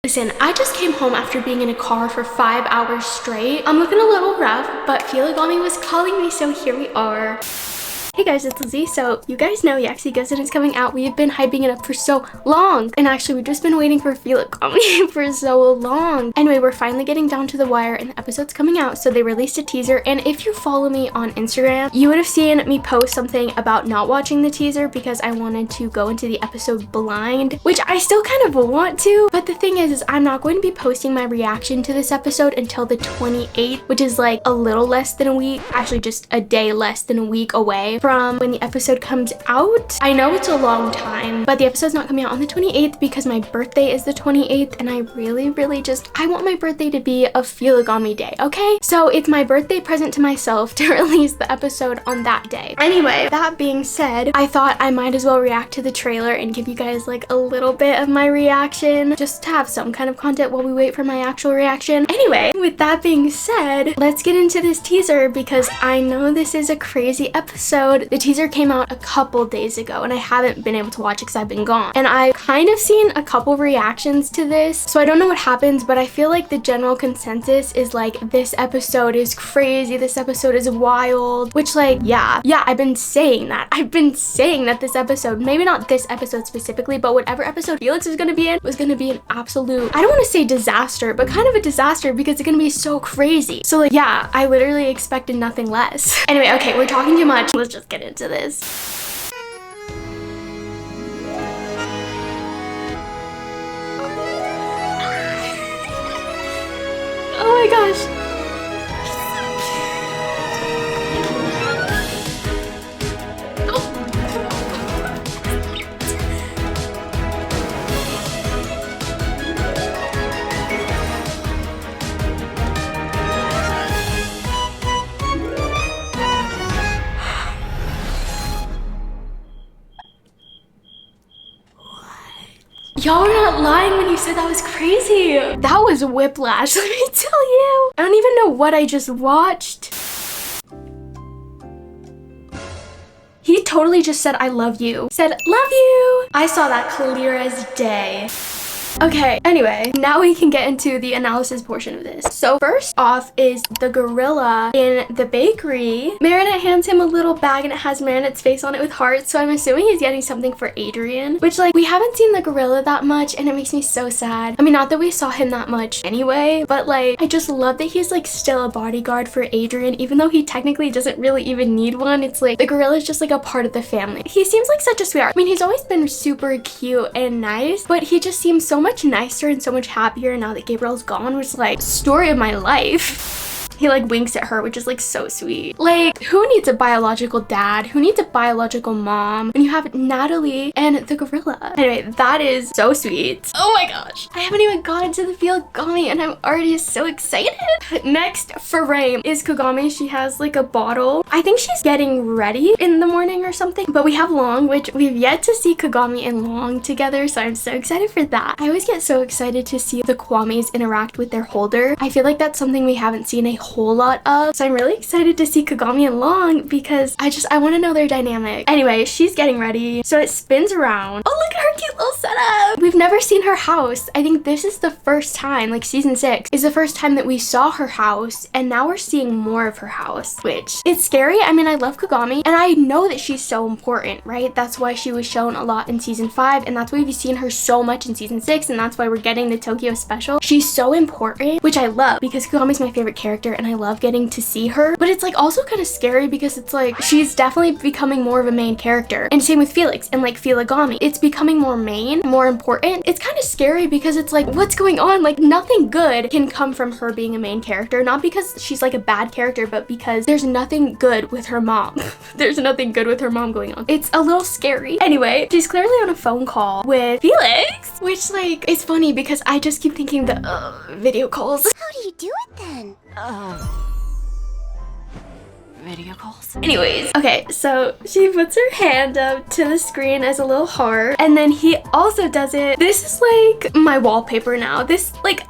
Listen, I just came home after being in a car for 5 hours straight. I'm looking a little rough, but Felagami was calling me, so here we are. Hey guys, it's Lizzie. So you guys know YASKI GOZEN is coming out. We've been hyping it up for so long. And actually, we've just been waiting for Felagami for so long. Anyway, we're finally getting down to the wire and the episode's coming out. So they released a teaser. And if you follow me on Instagram, you would have seen me post something about not watching the teaser because I wanted to go into the episode blind, which I still kind of want to. But the thing is I'm not going to be posting my reaction to this episode until the 28th, which is like a little less than a week, actually just a day less than a week away from when the episode comes out. I know it's a long time, but the episode's not coming out on the 28th because my birthday is the 28th, and I really I want my birthday to be a Felagami day, okay? So it's my birthday present to myself to release the episode on that day. Anyway, that being said, I thought I might as well react to the trailer and give you guys like a little bit of my reaction, just to have some kind of content while we wait for my actual reaction. Anyway, with that being said, let's get into this teaser because I know this is a crazy episode. The teaser came out a couple days ago and I haven't been able to watch it because I've been gone. And I've kind of seen a couple reactions to this, so I don't know what happens, but I feel like the general consensus is like, this episode is crazy, this episode is wild, which like, yeah, I've been saying that. I've been saying that this episode, maybe not this episode specifically, but whatever episode Felix is gonna be in was gonna be an absolute, I don't want to say disaster, but kind of a disaster because it's gonna be so crazy. So like, yeah, I literally expected nothing less. Anyway, okay, we're talking too much. Let's just get into this. Oh my gosh. Y'all are not lying when you said that was crazy. That was whiplash, let me tell you. I don't even know what I just watched. He totally just said, I love you. Said, love you. I saw that clear as day. Okay, anyway, now we can get into the analysis portion of this. So first off is the gorilla in the bakery. Marinette hands him a little bag and it has Marinette's face on it with hearts, so I'm assuming he's getting something for Adrian, which like, we haven't seen the gorilla that much and it makes me so sad. I mean, not that we saw him that much anyway, but like, I just love that he's like still a bodyguard for Adrian, even though he technically doesn't really even need one. It's like, the gorilla is just like a part of the family. He seems like such a sweetheart. I mean, he's always been super cute and nice, but he just seems so much nicer and so much happier now that Gabriel's gone, which is like, story of my life. He like winks at her, which is like so sweet. Like, who needs a biological dad? Who needs a biological mom when you have Natalie and the gorilla? Anyway, that is so sweet. Oh my gosh. I haven't even gotten to the Felagami and I'm already so excited. Next frame is Kagami. She has like a bottle. I think she's getting ready in the morning or something, but we have Long, which we've yet to see Kagami and Long together, so I'm so excited for that. I always get so excited to see the Kwamis interact with their holder. I feel like that's something we haven't seen a whole lot of, so I'm really excited to see Kagami and Long because I want to know their dynamic. Anyway, she's getting ready, so it spins around. Oh, look at her cute little setup. We've never seen her house. I think this is the first time, like season 6 is the first time that we saw her house, and now we're seeing more of her house, which it's scary. I mean, I love Kagami and I know that she's so important, right? That's why she was shown a lot in season 5, and that's why we've seen her so much in season 6, and that's why we're getting the Tokyo special. She's so important, which I love because Kagami's my favorite character and I love getting to see her, but it's like also kind of scary because it's like she's definitely becoming more of a main character, and same with Felix and like Felagami. It's becoming more main, more important. It's kind of scary because it's like, what's going on? Like, nothing good can come from her being a main character, not because she's like a bad character, but because there's nothing good with her mom. There's nothing good with her mom going on. It's a little scary. Anyway, she's clearly on a phone call with Felix, which like, it's funny because I just keep thinking the video calls. How do you do it then? Video calls. Anyways, okay, so she puts her hand up to the screen as a little heart, and then he also does it. This is like my wallpaper now. This like,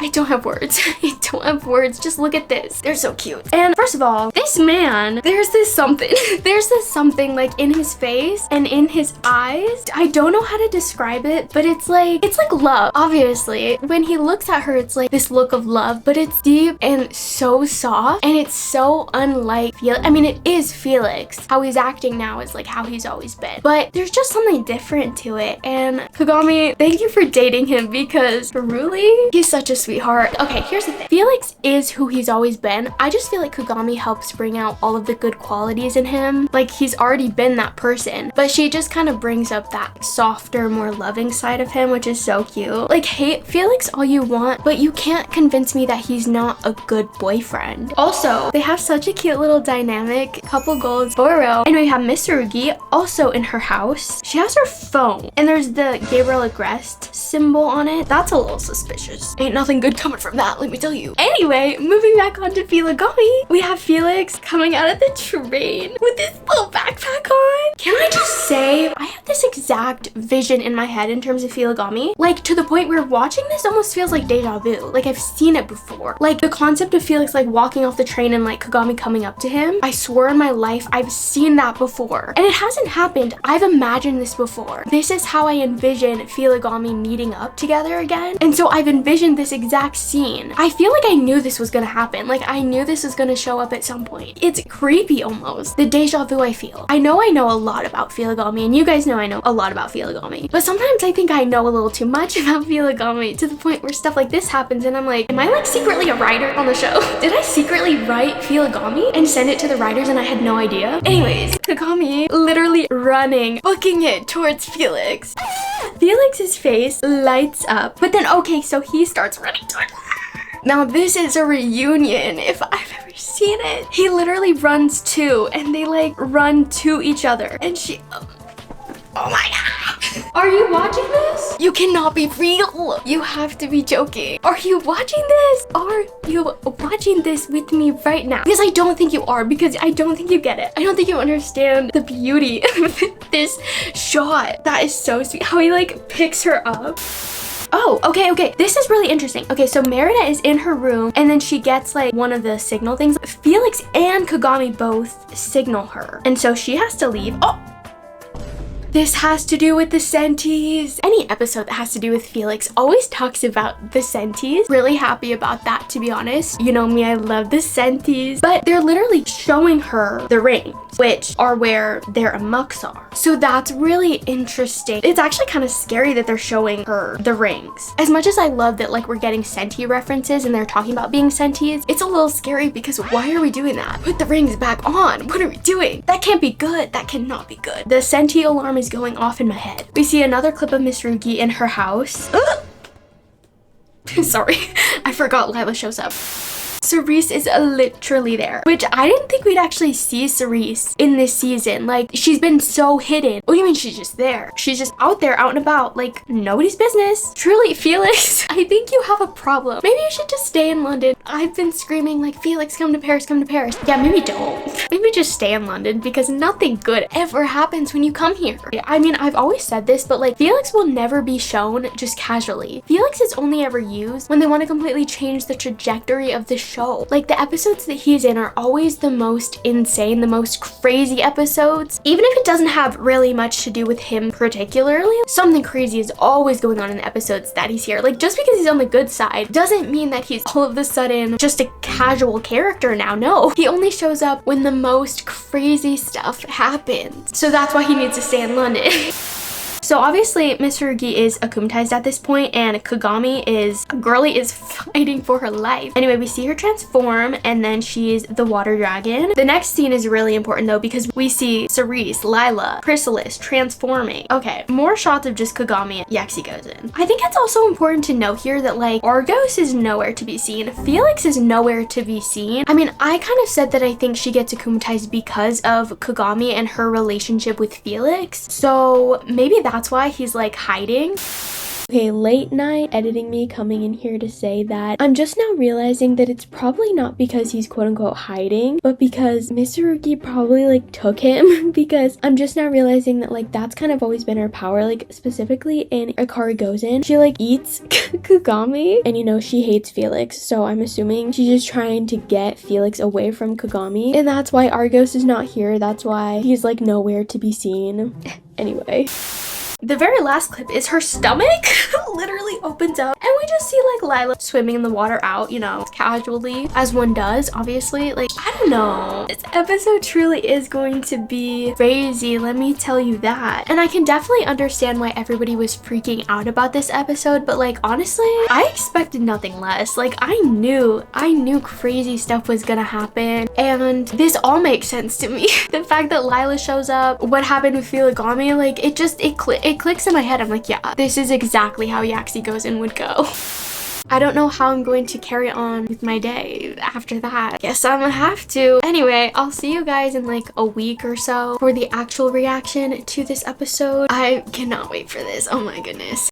I don't have words. I don't have words. Just look at this. They're so cute. And first of all, this man, there's this something. There's this something like in his face and in his eyes. I don't know how to describe it, but it's like love. Obviously, when he looks at her, it's like this look of love, but it's deep and so soft, and it's so unlike Felix. I mean, it is Felix. How he's acting now is like how he's always been, but there's just something different to it. And Kagami, thank you for dating him, because really, he's such a sweetheart. Okay, here's the thing. Felix is who he's always been. I just feel like Kagami helps bring out all of the good qualities in him. Like, he's already been that person, but she just kind of brings up that softer, more loving side of him, which is so cute. Like, hate Felix all you want, but you can't convince me that he's not a good boyfriend. Also, they have such a cute little dynamic, couple goals, Boro. And we have Miss Rugi also in her house. She has her phone, and there's the Gabriel Agreste symbol on it. That's a little suspicious. Ain't nothing good coming from that, let me tell you. Anyway, moving back on to Felagami, we have Felix coming out of the train with this little backpack on. Can I just say, I have this exact vision in my head in terms of Felagami. Like, to the point where watching this almost feels like deja vu. Like, I've seen it before. Like, the concept of Felix like walking off the train and like Kagami coming up to him. I swear in my life, I've seen that before. And it hasn't happened. I've imagined this before. This is how I envision Felagami meeting up together again. And so I've envisioned this exact scene. I feel like I knew this was gonna happen. Like, I knew this was gonna show up at some point. It's creepy almost. The deja vu I feel. I know a lot about Felagami, and you guys know I know a lot about Felagami. But sometimes I think I know a little too much about Felagami, to the point where stuff like this happens and I'm like, am I like secretly a writer on the show? Did I secretly write Felagami and send it to the writers and I had no idea? Anyways, Kagami literally running, booking it towards Felix. Felix's face lights up, but then okay, so he starts running towards her. Now this is a reunion if I've ever seen it. He literally runs too, and they like run to each other, and she, oh my god. Are you watching this? You cannot be real. You have to be joking. Are you watching this? Are you watching this with me right now? Because I don't think you are, because I don't think you get it. I don't think you understand the beauty of this shot. That is so sweet. How he like picks her up. Oh, okay. This is really interesting. Okay, so Merida is in her room, and then she gets like one of the signal things. Felix and Kagami both signal her, and so she has to leave. Oh! This has to do with the Sentis. Any episode that has to do with Felix always talks about the Sentis. Really happy about that, to be honest. You know me, I love the Sentis. But they're literally showing her the rings, which are where their amuks are. So that's really interesting. It's actually kind of scary that they're showing her the rings. As much as I love that like we're getting Senti references and they're talking about being Sentis, it's a little scary because why are we doing that? Put the rings back on. What are we doing? That can't be good. That cannot be good. The Senti alarm is going off in my head. We see another clip of Miss Rugi in her house. Sorry, I forgot Lila shows up. Cerise is literally there, which I didn't think we'd actually see Cerise in this season. Like, she's been so hidden. What do you mean she's just there? She's just out there, out and about, like nobody's business. Truly, Felix, I think you have a problem. Maybe you should just stay in London. I've been screaming like, Felix, come to Paris, come to Paris. Yeah, maybe don't. Maybe just stay in London, because nothing good ever happens when you come here. I mean, I've always said this, but like, Felix will never be shown just casually. Felix is only ever used when they want to completely change the trajectory of the show. Like, the episodes that he's in are always the most insane, the most crazy episodes. Even if it doesn't have really much to do with him particularly, something crazy is always going on in the episodes that he's here. Like, just because he's on the good side doesn't mean that he's all of a sudden just a casual character now. No, he only shows up when the most crazy stuff happens. So that's why he needs to stay in London. So obviously Miss Rugi is akumatized at this point, and Kagami is, girly is fighting for her life. Anyway, we see her transform, and then she's the water dragon. The next scene is really important though, because we see Cerise, Lila, Chrysalis transforming. Okay, more shots of just Kagami and YASKI GOZEN. I think it's also important to note here that like Argos is nowhere to be seen. Felix is nowhere to be seen. I mean, I kind of said that I think she gets akumatized because of Kagami and her relationship with Felix. So maybe that's why he's like hiding. Okay, late night editing me coming in here to say that I'm just now realizing that it's probably not because he's quote unquote hiding, but because Mitsurugi probably like took him because I'm just now realizing that like that's kind of always been her power, like specifically in Akari Gozen. She like eats Kagami, and you know she hates Felix, so I'm assuming she's just trying to get Felix away from Kagami, and that's why Argos is not here. That's why he's like nowhere to be seen. Anyway, the very last clip is her stomach literally opens up and we just see like Lila swimming in the water out, you know, casually, as one does, obviously. Like, I don't know. This episode truly is going to be crazy, let me tell you that. And I can definitely understand why everybody was freaking out about this episode, but like, honestly, I expected nothing less. Like, I knew crazy stuff was gonna happen, and this all makes sense to me. The fact that Lila shows up, what happened with Filigami, like, it clicks in my head. I'm like, yeah, this is exactly how YASKI Gozen would go. I don't know how I'm going to carry on with my day after that. Guess I'm gonna have to. Anyway, I'll see you guys in like a week or so for the actual reaction to this episode. I cannot wait for this. Oh my goodness.